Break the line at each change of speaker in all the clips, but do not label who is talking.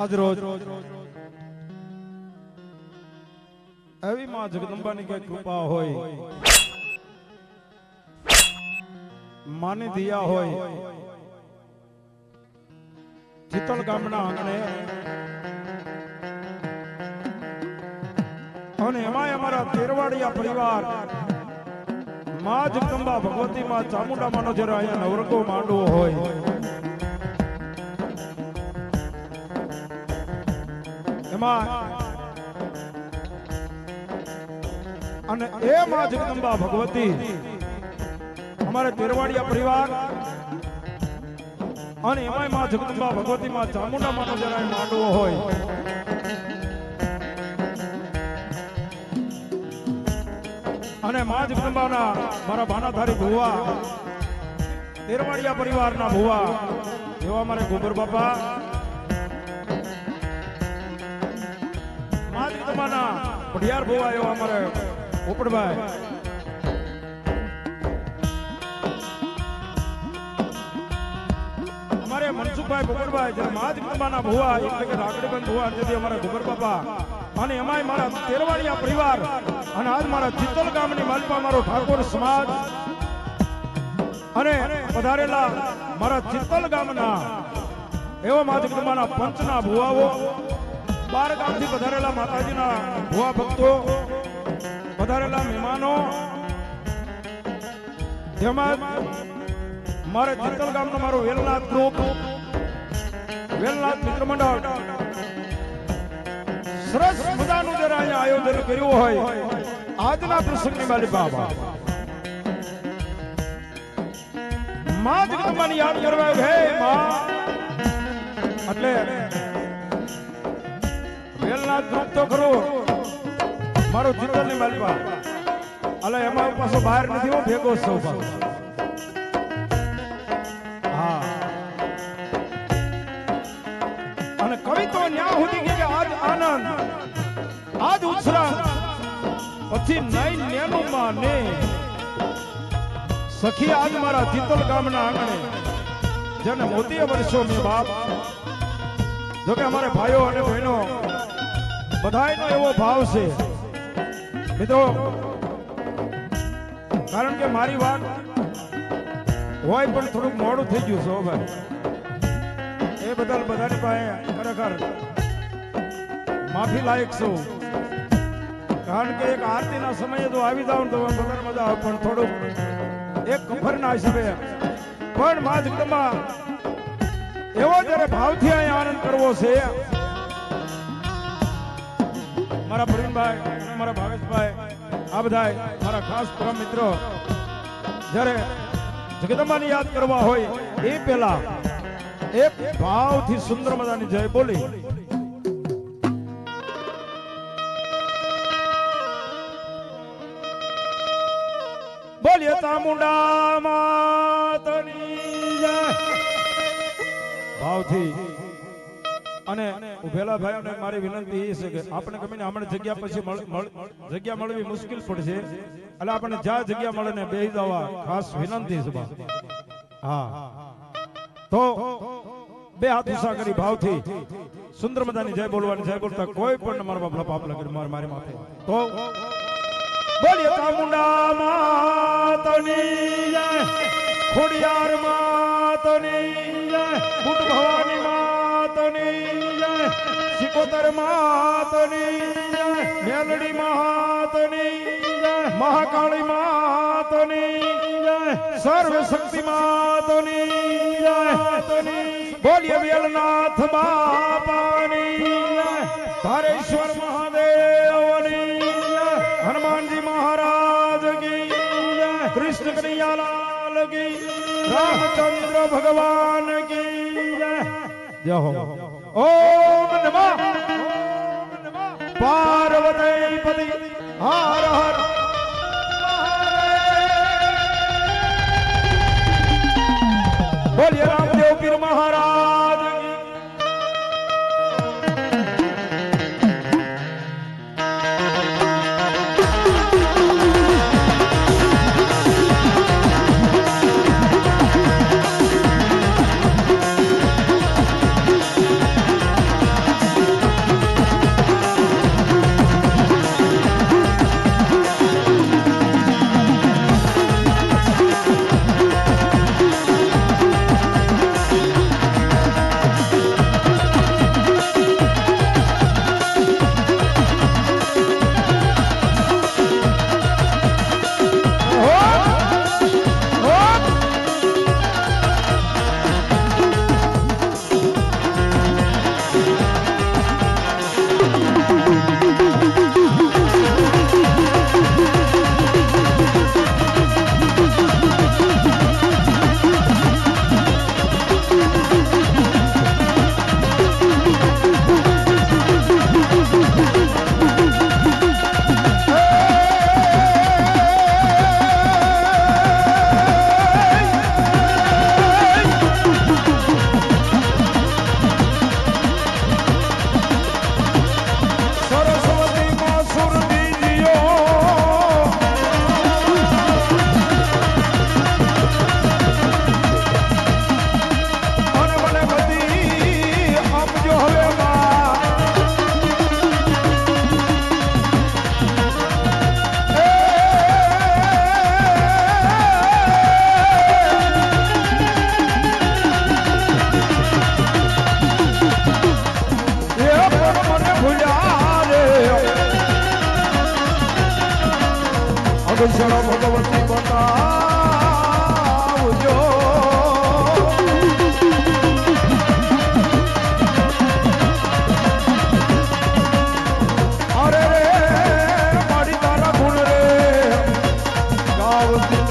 આજ રોજ એવી માં જગદંબાની કઈ કૃપા હોય, માની દિયા હોય, ચિતલ ગામના આંગણે અને એમાંય અમારા તેરવાડિયા પરિવાર માં જગદંબા ભગવતી માં ચામુંડા માનો જરા અહીંયા નવરંગો માંડવો હોય, એમાં અને એ માં જગદંબા ભગવતી અમારે તેરવાડિયા પરિવાર અને એમાંય માં જગદંબા ભગવતી માં ચામુંડા માનો જરા માંડવો હોય, અને માં જગદંબાના મારા ભાનાધારી ભુવા તેરવાડિયા પરિવારના ભુવા એવા મારે ગોબર બાપા, માં જગદંબાના પઢિયાર ભુવા એવા અમારે પોપડભાઈ, અમારે મનસુખભાઈ પોપડભાઈ જ્યારે માં જગદંબાના ભુવા એટલે કે રાગડીબંધ ભુવા જેથી અમારા ગોબર બાપા અને એમાંય મારા તેરવાડિયા પરિવાર અને આજ મારા ચિત્તલ ગામની માલપા મારો ઠાકોર સમાજ અને પધારેલા મારા ચિત્તલ ગામના એવા મા જગદંબાના પંચના ભુવાઓ, 12 ગામથી પધારેલા માતાજીના ભુવા ભક્તો, પધારેલા મહેમાનો, જેમાં મારે ચિત્તલ ગામનો મારો વેલનાથ ગ્રુપ, વેલનાથ મિત્ર મંડળ સરસ મજાનું જરા અહીંયા આયોજન કર્યું હોય આજના પ્રસંગની મારી બાબા માં જગદંબાની યાદ કરવા હે માં એટલે વેલનાથ ગ્રુપ તો ખરો મારો ચિત્તલની માલપા અલે એમાં પાછો બહાર નથી હો ભેગો સૌ હા અને કવિ તો ન્યા સુધી કે આજ આનંદ આજ ઉત્સરાગ પછી નઈ નેનું માને સખી આજ મારા ચિત્તલ ગામના આંગણે જેને મોતીએ વર્ષો મે બાપ જો કે અમારે ભાઈઓ અને બહેનો બધાયનો એવો ભાવ છે મિત્રો, કારણ કે મારી વાત હોય પણ થોડુંક મોડું થઈ ગયું છે ભાઈ, એ બદલ બધાની પાસે ખરેખર માફી લાયક છું, કારણ કે એક આરતીના સમયે તો આવી જાવ તો વધારે મજા આવે, પણ થોડુંક એક કફરના હિસાબે પણ માં જગદંબા એવો જયારે ભાવથી અહીંયા આનંદ કરવો છે, મારા પ્રવીણભાઈ અને મારા ભાવેશભાઈ આ બધા મારા ખાસ પરમ મિત્રો જયારે જગદંબાની યાદ કરવા હોય એ પહેલા એક ભાવથી સુંદર મજાની જય બોલી બોલીએ ચામુંડા માતની જય ભાવથી. અને ઉભેલા ભાઈઓને મારી વિનંતી એ છે કે આપણે ગમે હમણાં જગ્યા પછી જગ્યા મળવી મુશ્કેલ પડશે, એટલે આપણે જ્યાં જગ્યા મળે ને બેસી જવા ખાસ વિનંતી છે. હા તો બે હાથ ઊંચા કરી ભાવથી સુંદર મજાની જય બોલવાની, જય બોલતા કોઈ પણ મારા બાપલા પાપ લાગે મારી માથે તો બોલીએ ચામુંડા માતની જય, ખોડિયાર માતની જય, બુટ ભવાની માતની જય, સિકોતર માતની જય, મેલડી માતની જય, મહાકાળી માતની જય, સર્વ શક્તિ માતની જય, બોલીએ વેલનાથ બાપાની જય, ધારેશ્વર મહાદેવની જય, હનુમાનજી મહારાજ કી જય, કૃષ્ણ કનૈયાલાલ કી, રામચંદ્ર ભગવાન કી જય. જય હો. ઓમ નમઃ પાર્વતી પતિ હર હર બોલીએ રામદેવ પીર મહારાજ કી. ઘોષણા ભગવતી બતાવજો અરે રે મારી તારા ગુણ રે ગાવતી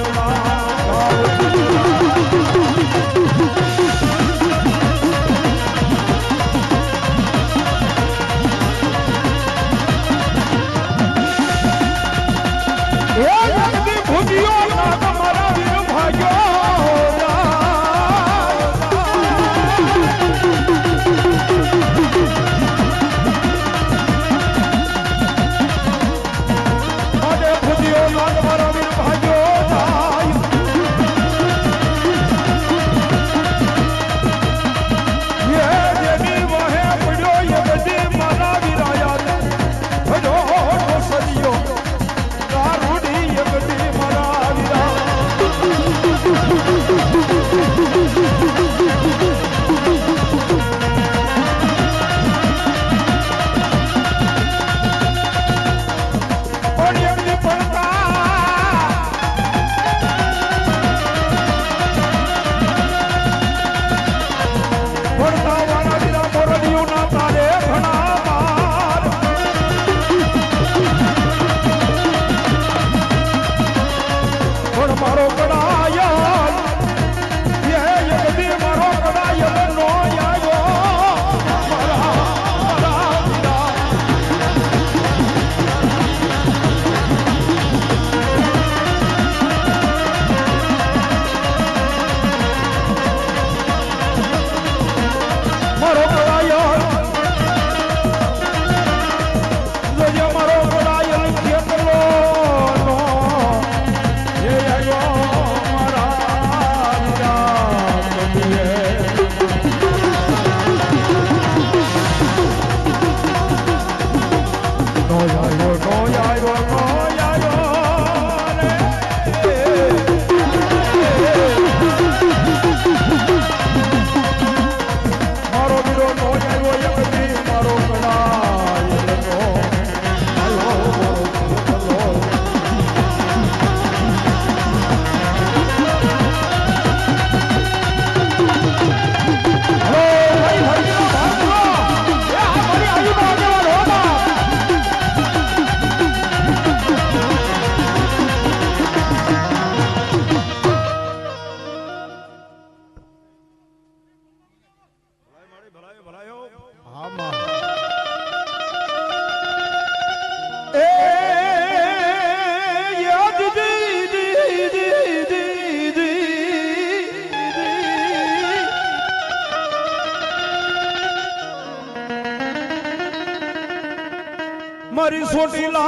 મારી સોટીલા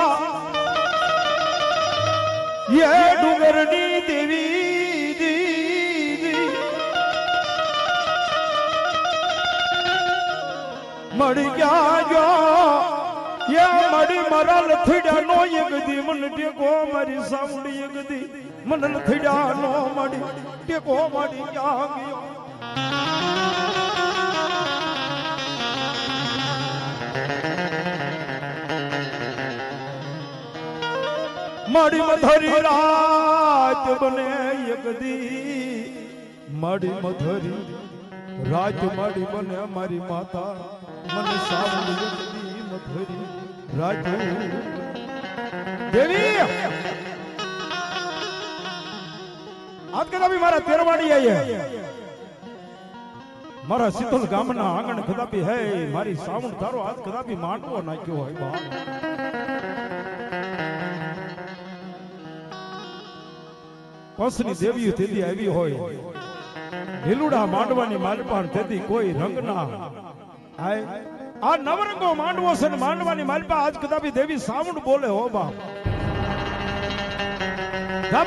ये डूंगरनी देवी मड़ी क्या जो ये मड़ी मरल थिड़ा नो यगदी मन टेको मरी साउंडी यगदी मनल थिड़ा नो मड़ी टेको मड़ी क्या गयो माड़ी मधरी रात बने यगदी माड़ी मधरी रात माड़ी बने हमारी माता मन सावली यगदी मधरी रात देवी आज कदा भी मारा तेरवाड़ी आई है मारा शीतल गामना आंगण कदा भी है मारी सावण तारो आज कदा भी मांडवो नाख्यो है बा પસની દેવીઓ તેદી આવી હોય લીલુડા માંડવાની માલપાન તેદી કોઈ રંગ ના આય આ નવરંગો માંડવો છે ને માંડવાની માલપા આજ કદાપી દેવી સાવણ બોલે હો બાપ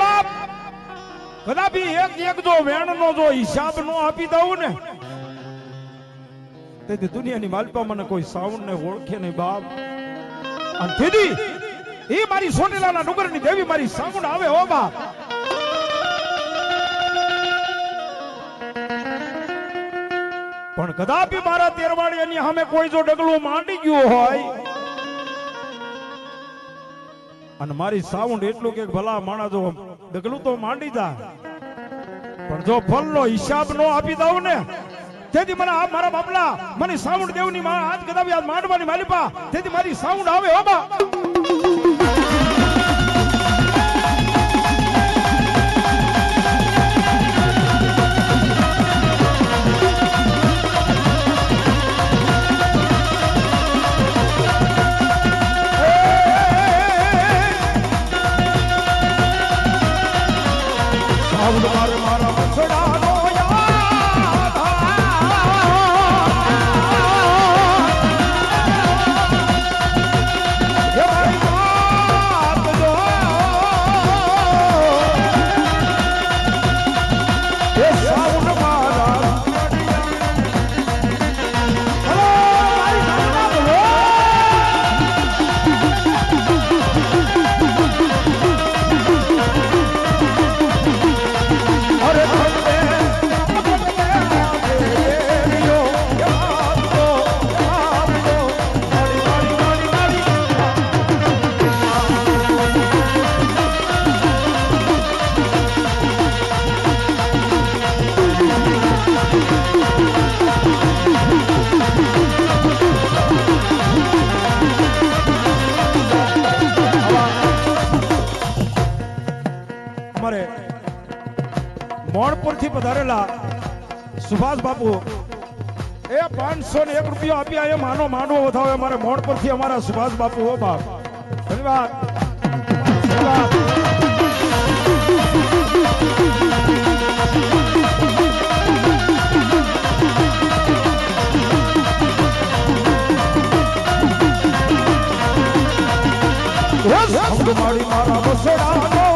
બાપ કદાપી એક જો વેણ નો જો હિસાબ નો આપી દઉં ને તેદી દુનિયાની માલપા મને કોઈ સાવણ ને ઓળખે નહીં બાપ અને તેદી એ મારી સોનેલાના ડુંગરની દેવી મારી સાવણ આવે હો બાપ પણ કદાપી મારા તેરવાડિયાની સામે કોઈ જો ડગલું માંડી ગયું હોય અને મારી સાઉન્ડ એટલું કે ભલા માણા જો ડગલું તો માંડી જા પણ જો ફળનો હિસાબ નો આપી દઉં ને તેથી મને આ મારા બાપલા મને સાઉન્ડ દેવની આજ કદાચ આજ માંડવાની માલિપા તેથી મારી સાઉન્ડ આવે હો બા મારા મસડાનો મોણપુરથી પધારેલા સુભાષ બાપુ એ 501 રૂપિયા આપ્યા એ માનો માંડવો વધાવે અમારે મોણપુરથી અમારા સુભાષ બાપુ હો બાપ ધન્યવાદ મારી મારા બસડાનો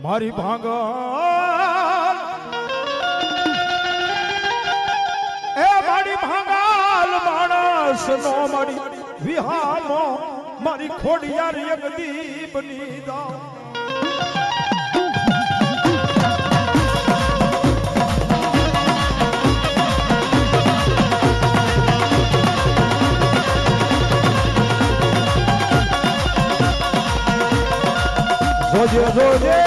મારી ભાંગલ એ મારી ભાંગલ માણસ નો મારી વિહામો મારી ખોડિયાર એક દીપની દા જોજે જોજે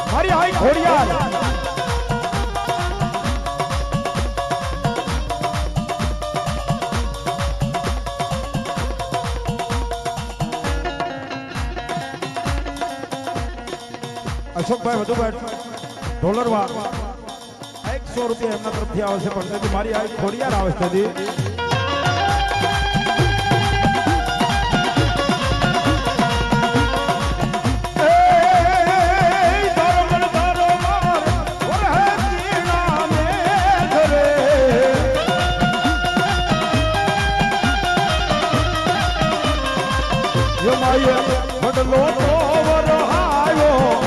મારી આઈ ખોડિયાર અશોકભાઈ વધુભાઈ ઢોલરવા 100 રૂપિયા એમના તરફથી આવે છે પણ તેથી મારી આ ખોડિયાર આવે છે બદલો તો વરહાયો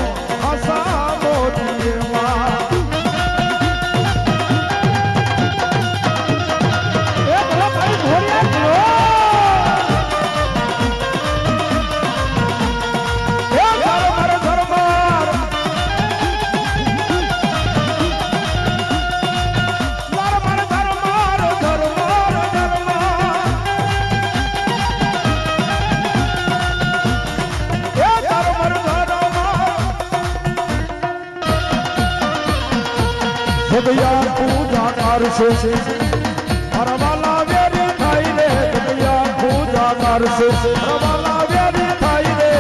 હસા મોતીમાં એ ભલા ભાઈ ઘોડિયા એ ધરમર જગયા પૂજા કરશે મારા વાલા વેરી થાય રે જગયા પૂજા साकार से रवाला व्यारी थाई रे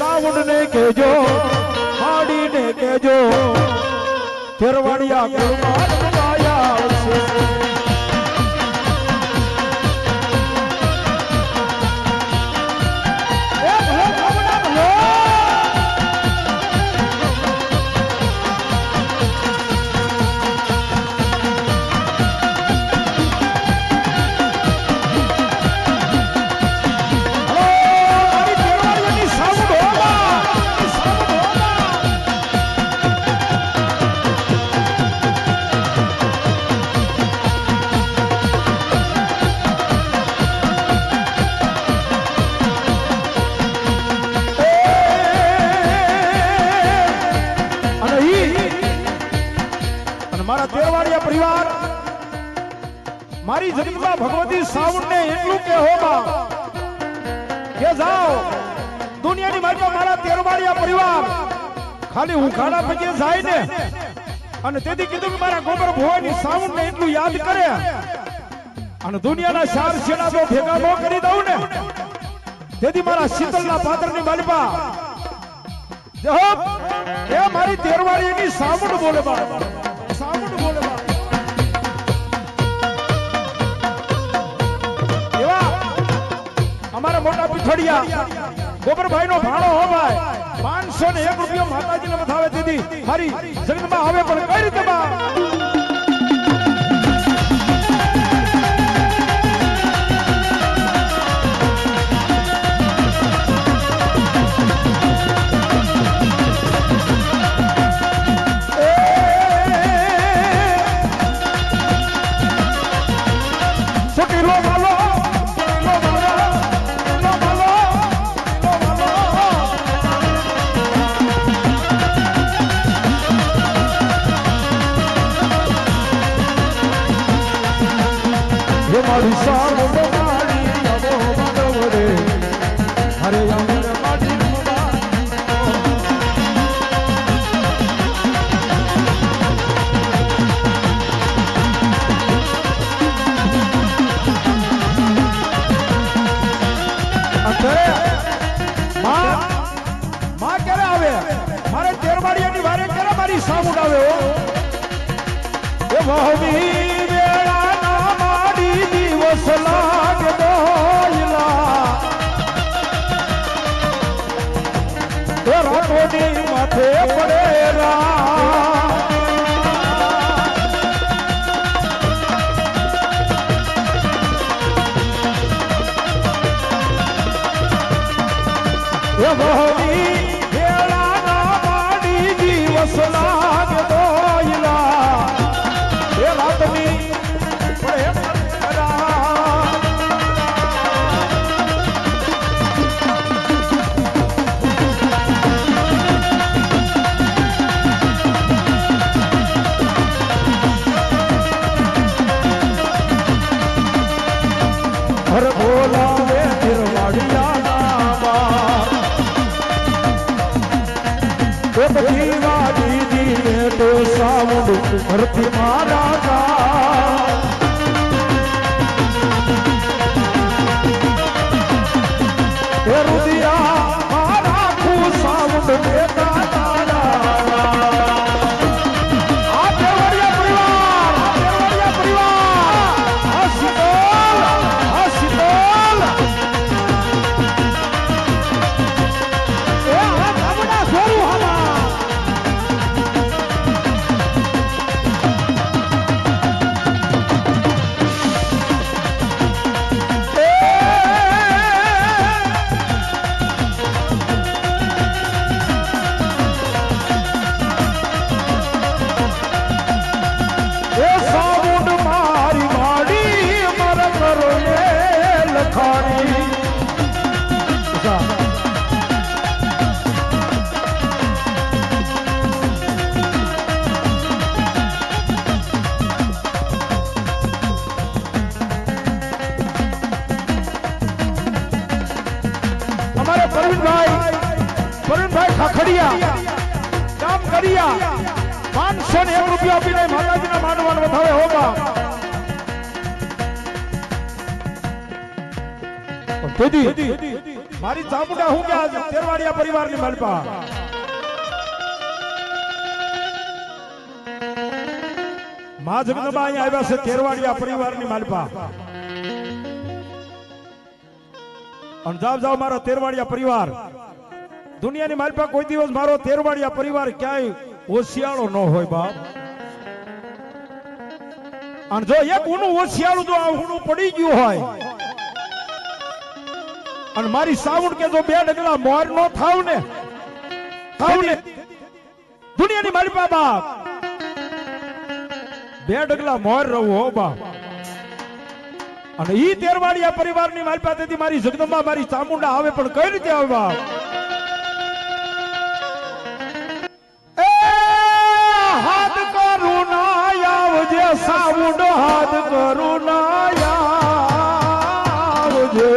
सावुंड ने केजो हाड़ी ने केजो तेरवाड़िया कुरबान बनाया से परिवार मारी जगदंबा भगवती सावुंड ने એટલું કે હોબા કે જાઓ દુનિયાની મારી મારા તેરવાડિયા પરિવાર ખાલી ઉખાડા પગે જાય ને અને તેથી કીધું કે મારા ગોબર ભવાની સાવુંડ ને એટલું યાદ કરે અને દુનિયાના ચાર સેના જો ભેગા ન કરી દઉં ને તેથી મારા શીતલના પાત્રની માલિપા જો એ મારી તેરવાડિયાની સાવુંડ બોલે બા સાવુંડ બોલે બા हमारा मोटा पिछड़िया गोबर भाई नो भाड़ो हो भाई 501 रुपया माताजी ने बतावे दीदी हरी जगदंबा हवे पर कई रीते बा हमारी सावुंड मारी अबो बदवरे हरे अमर माटी अंदरे मां मां करे आवे मारे तेरवाड़ियानी वारे करे मारी सावुंड आवे हो ए वहमी वेळा ना माडी दिवस लागे दोयला तो रातोनी माथे पडेरा ए वहमी वेळा ना माडी दिवस लागे दोयला ए रातोनी हर बोला वे तिरवाड़िया नामा तो जीवा दीदी ने तो सावुंड धरती मारा का रुदिया मारा खू सावुंड देता तारा ખખડિયા કામ કરિયા 501 રૂપિયા આપીને માતાજીના માંડવાન વધારે હોવા તેથી મારી ચામુંડા હું ગયા તેરવાડિયા પરિવારની માલપા માં જગદંબા અહીંયા આવ્યા છે તેરવાડિયા પરિવારની માલપા અંજાબ જાવ મારો તેરવાડિયા પરિવાર દુનિયાની માલપા કોઈ દિવસ મારો તેરવાડિયા પરિવાર ક્યાંય ઓશિયાળો ન હોય બાપ અને જો એક ઊનું ઓશિયાળું જો આ ઊનું પડી ગયું હોય અને મારી સાવણ કે જો બે ડગલા મોર નો થાવ ને દુનિયાની માલપા બાપ બે ડગલા મોર રહું હો બાપ અને ઈ તેરવાડિયા પરિવારની માલપા તેથી મારી જગદંબા મારી ચામુંડા આવે પણ કઈ રીતે આવે બાપ હાથ કરું ના આવજે સાવણ હાથ કરું ના આવજે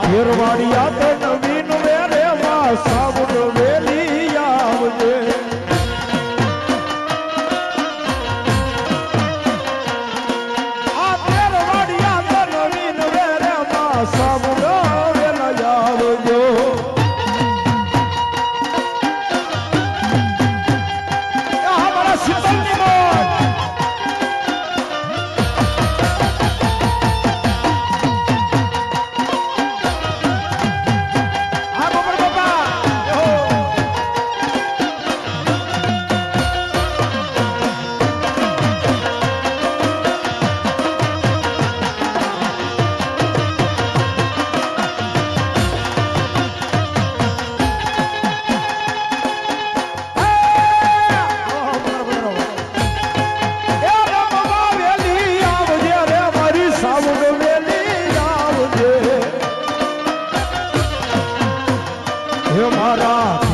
તેરવાડિયા તો નવીન વેરે માં સાવણ વેલી આવજે આ તેરવાડિયા તો નવીન વેરે માં સાવણ વેલી આવજો અમારા શીતળની મોજ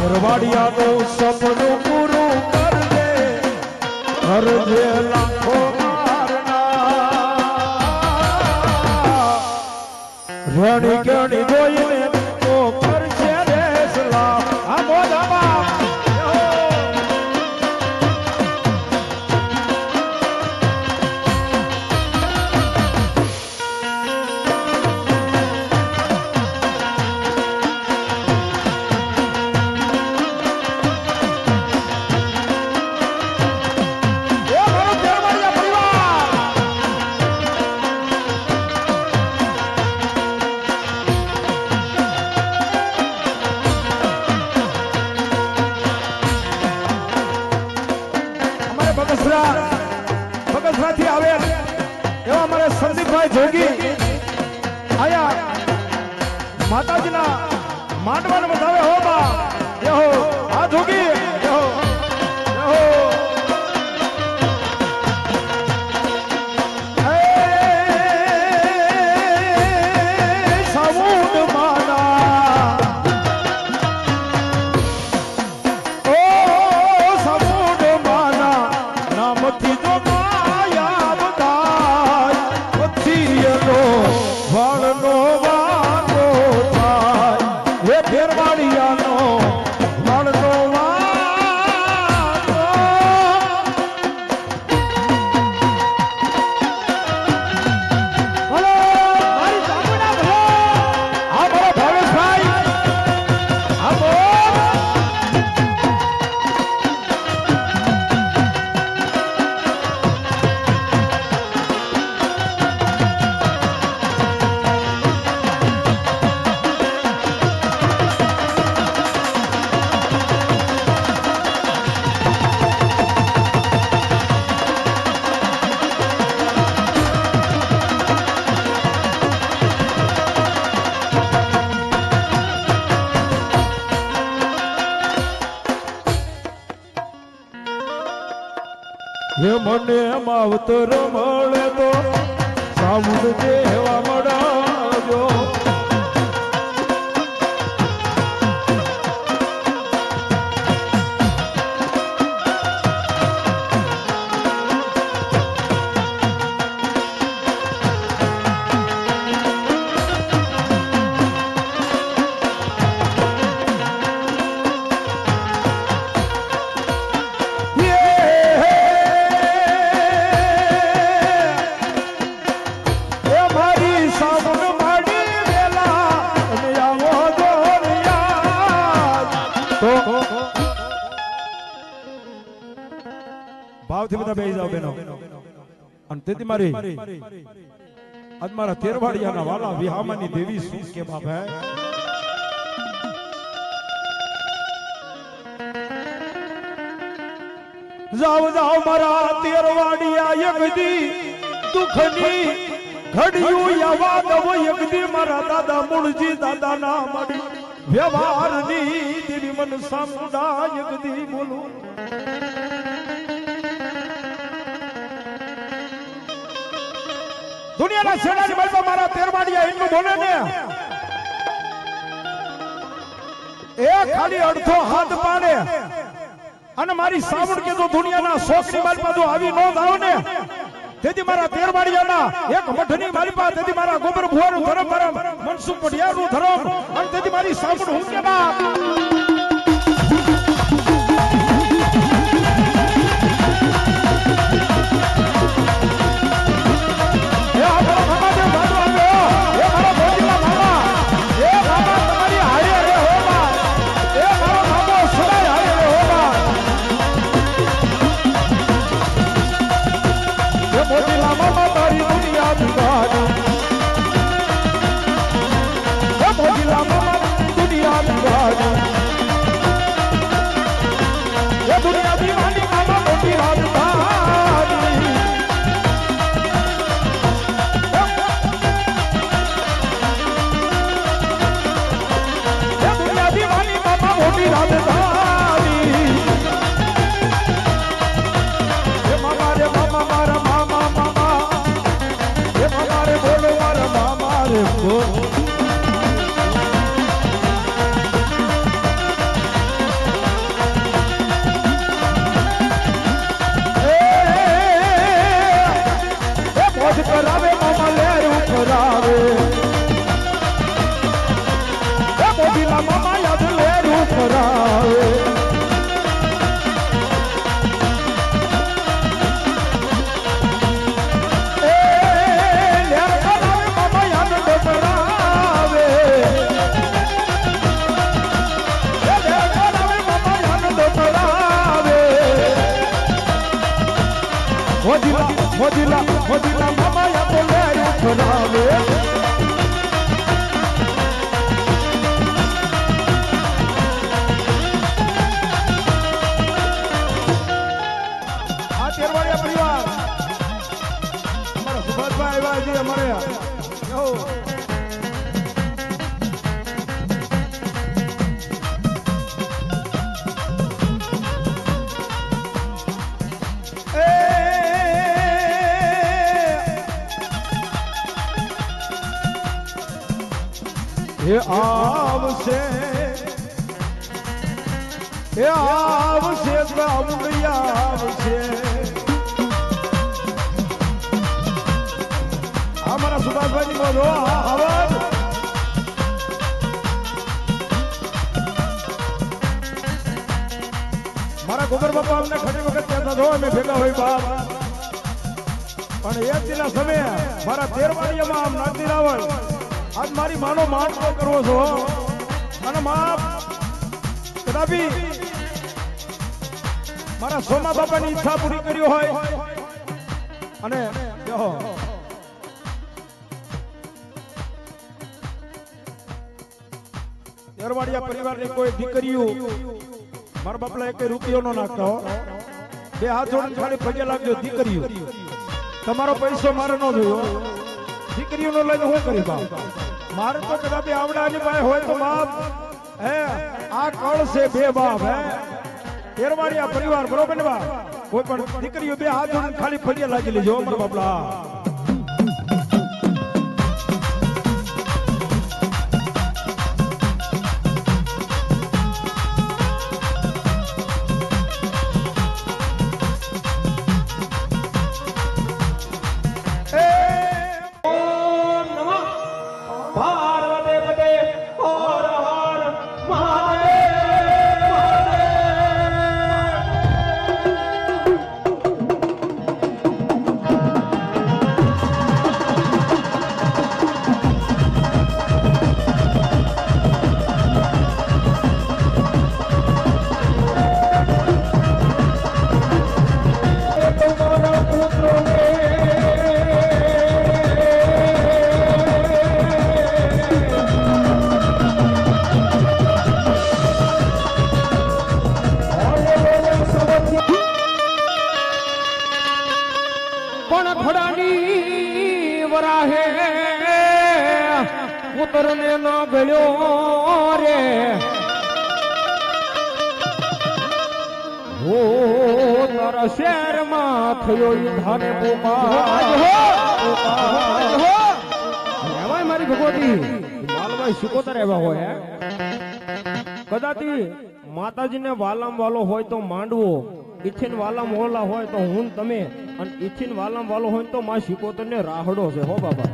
તેરવાડિયાનું સપનું પૂરું કરજે લાખો મારના રણી કેણી જોઈને તો કરશે રે સલામ આ મોઢામાં બગસરાથી આવે એવા અમારે સંદીપભાઈ જોગી આયા માતાજીના માંડવાને વધાવે હો બા યહો આ જોગી યહો યહો સાવણ માના ઓ સાવણ માના નામથી જો વાળનો વાળો થાય હે તેરવાડિયાનો વાળનો વાળો હે મને માવતર મળે તો સામુદ જેવા મળાજો ભાવથી બધા બેસી જાઓ બેનો અને તેથી મારી આજ મારા તેરવાડિયાના વાલા વિહામાની દેવી શું કે બાપા જાવ જાવ મારા તેરવાડિયા યગદી દુખની ઘડિયું યાદ વો યગદી મારા દાદા મુળજી દાદા ના મડી વ્યવહારની દેવી મન સામુડા યગદી બોલું દુનિયાના છેડાની બાજુમાં મારા તેરવાડિયા એટલું બોલે ને એ ખાલી અડધો હાથ પાડે અને મારી સાવણ કે જો દુનિયાના શોખની માલપા જો આવી નો જાવ ને તેથી મારા તેરવાડિયાના એક મઠની માલપા તેથી મારા ગોબર ભુવાનું ધર્મ મનસુખ પઢિયાનું ધર્મ અને તેથી મારી સાવણ હું કે બા મોદીલા મામા યા તો લેરું ખરાવે આ તેરવાડિયા પરિવાર અમારા સુભાષભાઈ આવ્યા છે અમારે આવશે ગામડિયા આવશે અમારા સુભાષભાઈ ની બોલો અવાજ મારા ગોબર બાપા અમને ઘણી વખત કહેતા હતો અમે ભેગા હોય બાપ પણ એક દિના સમયે મારા તેરવાડિયામાં આમ નાતી રાવળ આજ મારી માનો માન કરવો છો અને માં કદાપી મારા સોમા બાપાની ઈચ્છા પૂરી કરી હોય અને કહો તેરવાડિયા પરિવારની કોઈ દીકરીઓ મારા બાપલા એક રૂપિયો નો નાખતો બે હાથ જોડીને ખાલી પગે લાગજો દીકરીઓ તમારો પૈસો મારે ન જોયો દીકરીઓનો લઈને હું કરી બાપ મારે તો કદાપી આવડાની પાસે હોય તો બાપ હે આ કળ છે બે બાપ હે તેરવાડિયા પરિવાર બરોબર ને બાપ કોઈ પણ દીકરીઓ બે હાથ જોડીને ખાલી ફળિયા લાગી લેજો અમારા બાપલા.
પુત્રને ન ગળ્યો રે હો તારા શહેરમાં થયો ધાને એવાય મારી ભગવતી માલભાઈ શીખોતર એવા હોય કદાચી માતાજીને વાલામ વાલો હોય તો માંડવો ઈચ્છીન વાલામ ઓલા હોય તો હું તમે અને ઈચ્છીન વાલામ વાલો હોય તો માં શીખોતર ને રાહડો છે હો બાબા.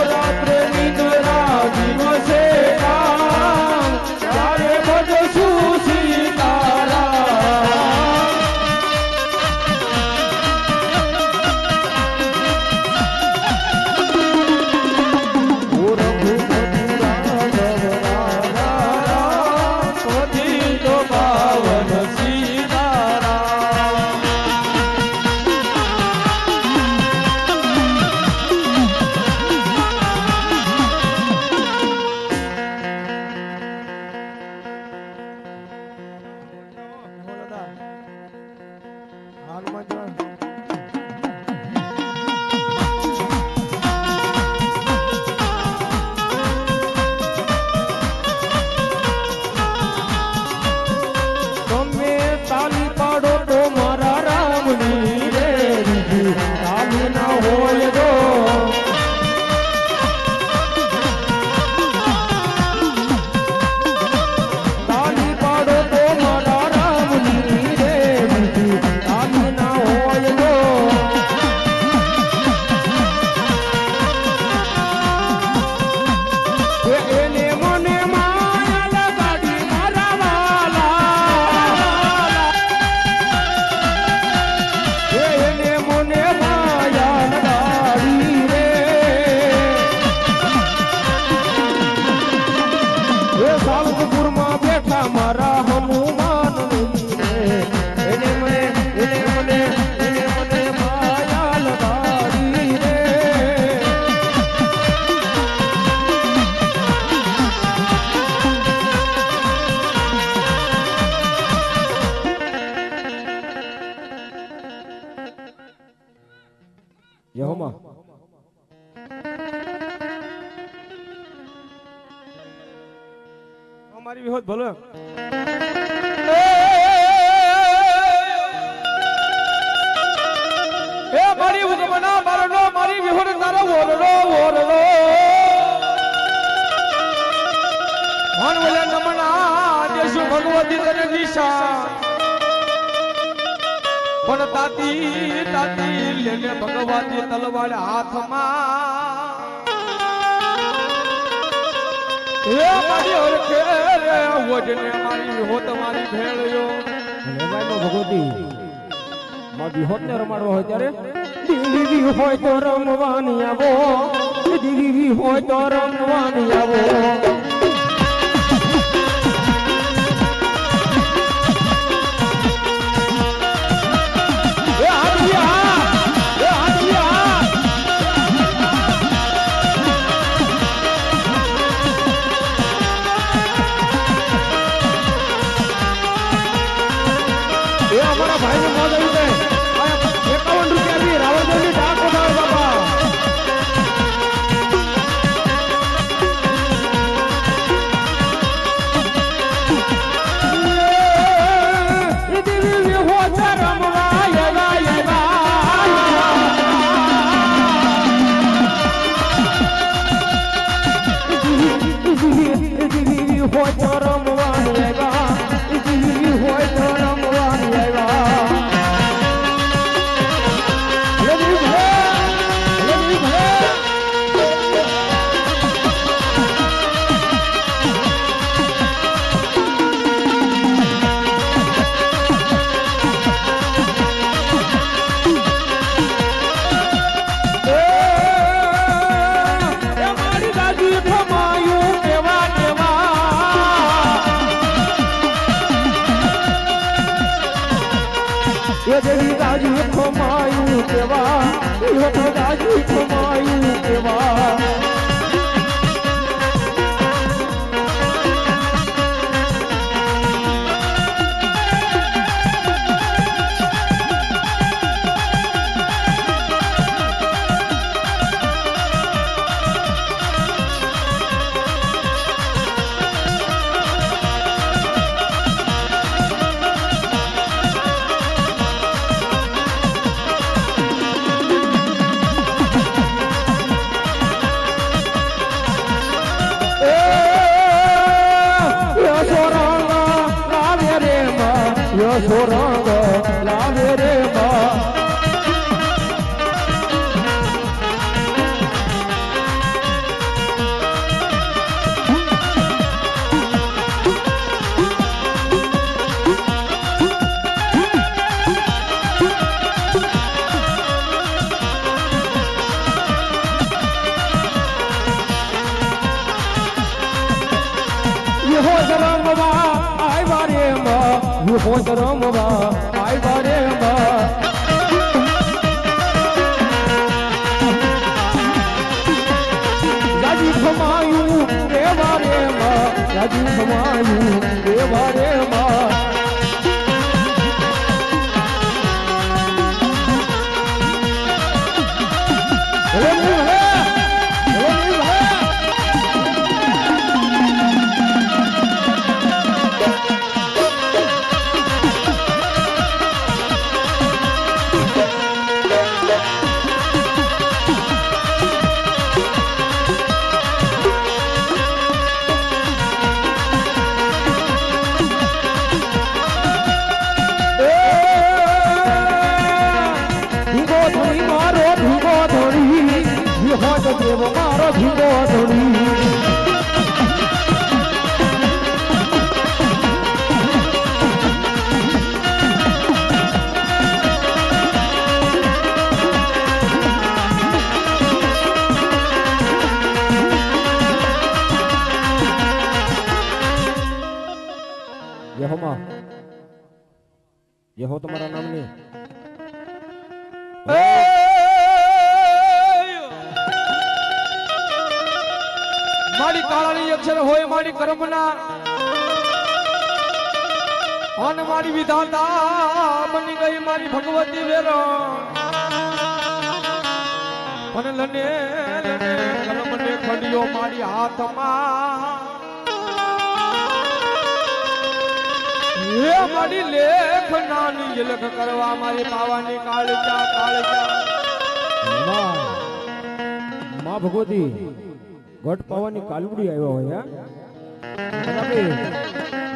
રાત્રે નિદ્રા દિવસે ત્યારે ભજશું સીતારામ. મારી વિહોત ભલે એ મારી ઉગમના બારનો મારી વિહોત તારો ઓરડો ઓરડો મન વલે નમના દેશુ ભગવતી તને દિશા પણ તાતી તાતી લેને ભગવતી તલવાર હાથમાં એ મારી ઓરખે રે વજને મારી હોત મારી ભેળ્યો લેવાયનો ભગવતી મારી હોત ને રમાડવો હોય ત્યારે દીવી હોય તો રમવાની આવો દીવી હોય તો રમવાની આવો દેવી રાજી ખમાયું કેવા વિહોત રાજી ખમાયું કેવા સોરંગ લાવે રે માં હોત રમવા આવ્યા રે રાજી ખમાયું રેવા રે રાજી ખમાયું રેવા રે દેવ મારો ધીરો ધોળી યહોમાં યહો તમારા નામની મારી કાળાની અક્ષર હોય મારી કર્મના અને મારી વિધાતા બની ગઈ મારી ભગવતી વેરો અને લને લને કર્મને ખંડિયો મારી હાથમાં એ મારી લેખ નાની ઝલક કરવા મારી પાવાની કાળજા કાળજા માં ભગવતી ગઢ પાવાની કાલવડી આવ્યો હોય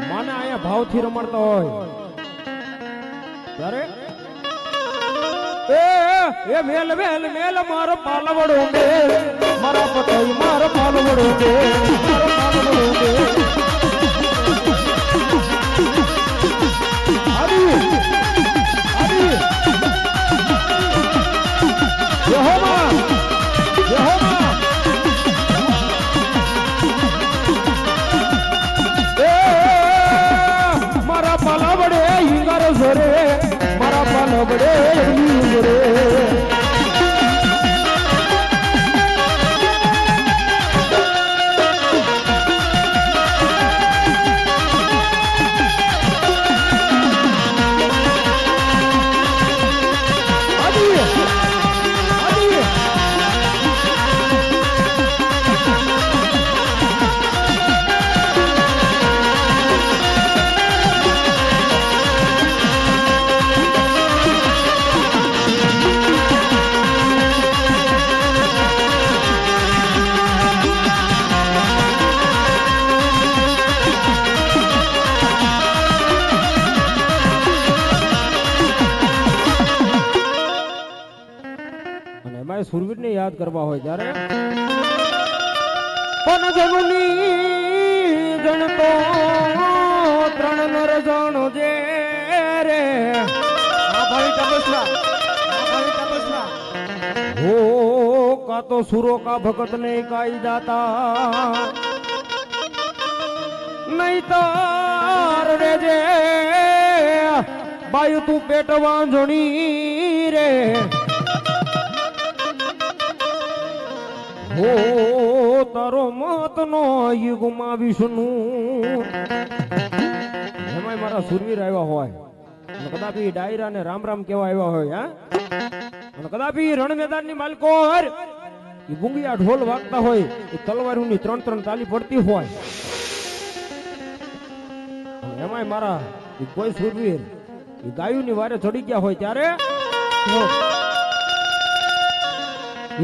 માને અહીંયા ભાવથી રમાડતા હોય ત્યારે એ મેલ મેલ મેલ મારો પાલવડો મેલ મારા પતઈ મારો પાલવડો મેલ મારો પાલવડો મેલ આદી આદી યહોવા યહોવા મારા પાલવડે હિંગાર જોરે મારા પાલવડે હિંગરે સુરવીર ને યાદ કરવા હોય ત્યારે પણ જનુની જણતો ત્રણ નર જણો જે રે ભાઈ તપસ્યા હો કા તો સુરો કા ભગત ને કાઈ જાતા નહીં તાર રે જે બાયુ તું પેટ વાંજણી રે હો તારો મત નો યુગમાં વિષ્ણુ એમાંય મારા સુરવીર આવ્યા હોય અને કદાપી ડાયરા ને રામ રામ કેવા આવ્યા હોય હા અને કદાપી રણ મેદાન ની માલકો એ ગુંગિયા ઢોલ વાગતા હોય એ તલવારોની 3-3 તાલી પડતી હોય અને એમાંય મારા કોઈ સુરવીર એ ગાયુની વારે ચડી ગયા હોય ત્યારે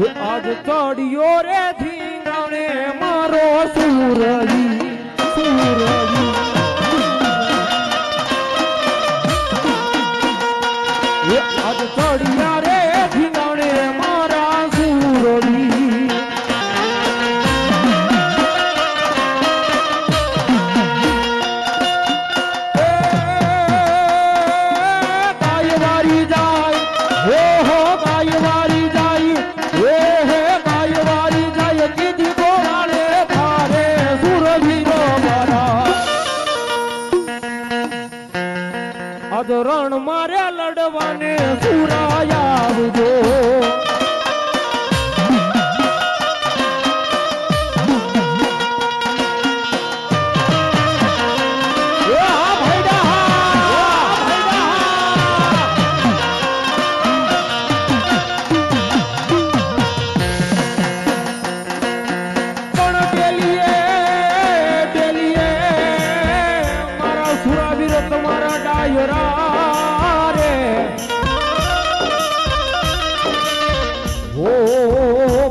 એ આજ ચડ્યો રે ધીંગાણે મારો સુરવી સુરવી એ આજ ચડ્યા રે ધીંગાણે મારા સુરવી ગાયવારી જાય હો હો ગાયવારી જાય ગાયવારી જાય કીધી ગોવાળે થારે સુરવીરો મારા આજ રણ મારે લડવાને સુરાયા આવજો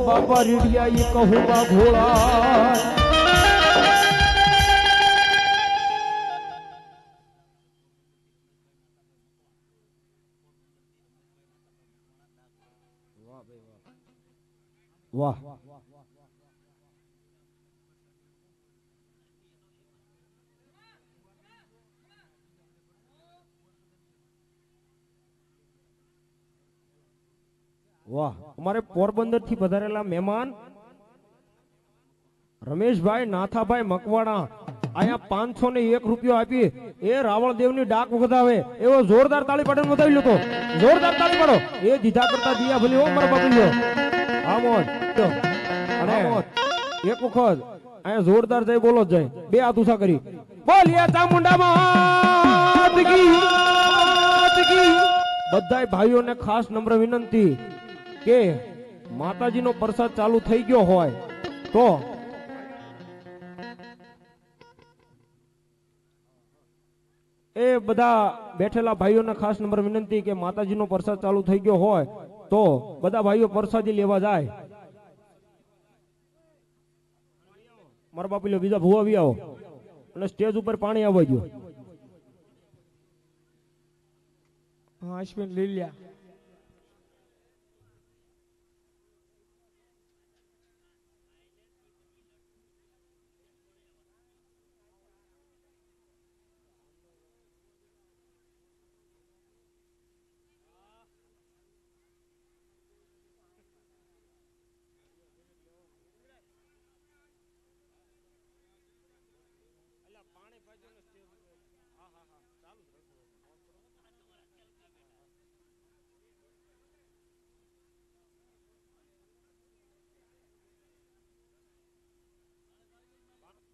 બાપા રીડિયા ઈ કહું બા ઘોડા વાહ વાહ અમારે પોરબંદર થી પધારેલા મહેમાન રમેશભાઈ નાથાભાઈ મકવાણા અહીંયા 501 રૂપિયો આપી એ રાવણદેવની ડાક વગાવે એવો જોરદાર તાળી પાડીને વધાવી લો તો જોરદાર તાળી પાડો એ દીધા કરતા દિયા ભલી હો મારા બાપુજીઓ હા મોજ અને એક વખત અહીંયા જોરદાર જય બોલો જય બે હાથ ઊંચા કરી બોલીએ ચામુંડા માત કી બધાય ભાઈઓને ખાસ નમ્ર વિનંતી કે માતાજીનો પ્રસાદ ચાલુ થઈ ગયો હોય તો એ બધા બેઠેલા ભાઈઓને ખાસ નંબર વિનંતી કે માતાજીનો પ્રસાદ ચાલુ થઈ ગયો હોય તો બધા ભાઈઓ પ્રસાદી લેવા જાય મારા બાપી લો બીજા ભૂવા આવી આવો અને સ્ટેજ ઉપર પાણી આવવા દો હા અશ્વિન લીલિયા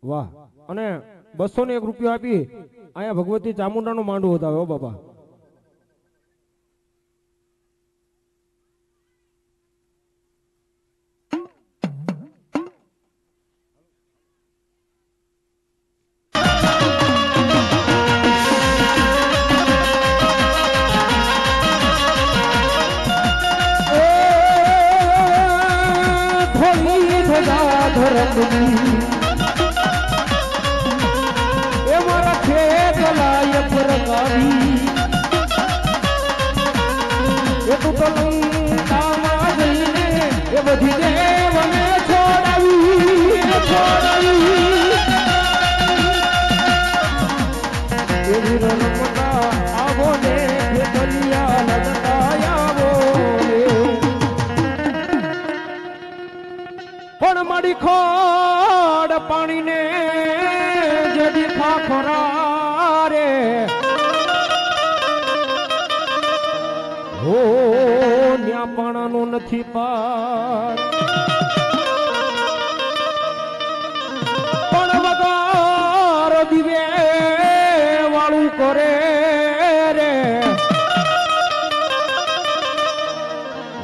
વાહ અને 201 રૂપિયા આપી અહીંયા ભગવતી ચામુંડાનો માંડવો વધાવ્યો બાપા પણ મારી ખોડ પાણીને જડી ખાખરા રે ના પાણાનો નથી પાર પણ વગર દિવે વાળું કરે રે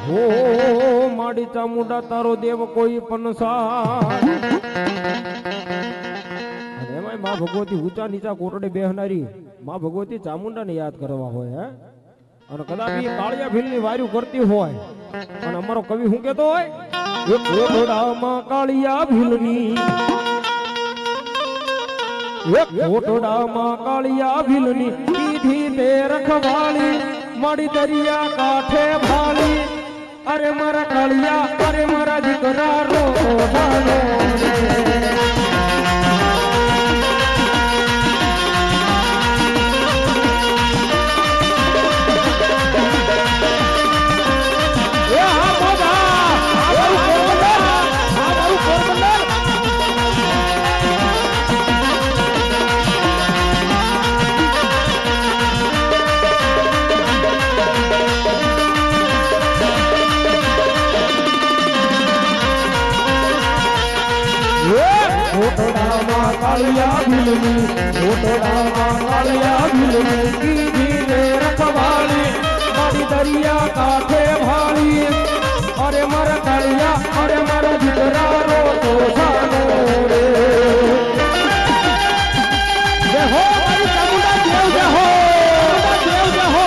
હો માડી ચામુંડા તારો દેવ કોઈ પણ સાર એમાં માં ભગવતી ઊંચા નીચા કોટડે બેહનારી માં ભગવતી ચામુંડાને યાદ કરવા હોય હે અને કદાચ એ કાળિયા ભીલની વાર્યું કરતી હોય અને અમારો કવિ શું કહેતો હોય એ કોટડામાં કાળિયા ભીલની એ કોટડામાં કાળિયા ભીલની પીઠી તે રખવાળી માડી દરિયા કાંઠે ભાળી અરે મારા કાળિયા અરે મારા દીકરા રો ધાનો કોટડામાં કાળિયા ભીલની કોટડામાં કાળિયા ભીલની કીધી રે રખવાળી મારી દરિયા કાંઠે ભાળી અરે મારા કાળિયા અરે મારા દીકરા રો તો જાનો રે જય હો મારી ચામુંડા દેવ જય હો દેવ જય હો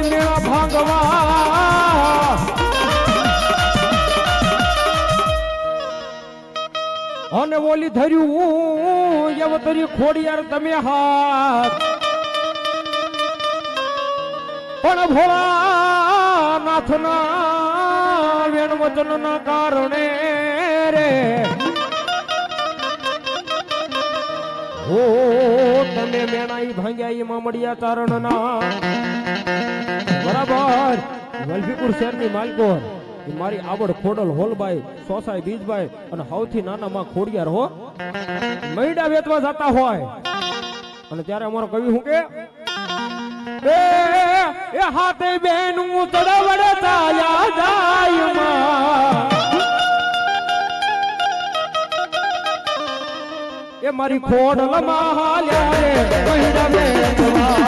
મેળા ભાંગવા અને ઓલી ધર્યું યવતરી ખોડિયાર તમે હાથ પણ ભોળા નાથના વેણ વચનના કારણે રે હો તમે મેણાઈ ભાંગ્યા એ મામડિયા ચારણના બરાબર વલભીપુર શહેરની માલકોર મારી આવડ ખોડલ હોલબાઈ સોસાઈ બીજભાઈ અને સૌથી નાના માં ખોડિયાર હો મૈડા વેચવા જતા હોય અને ત્યારે અમારો કવિ શું કે એ હાથે બેનું ચડવડે ચાલ્યા જાય એ મારી ખોડલ માં હાલ્યા રે મૈડા વેચવા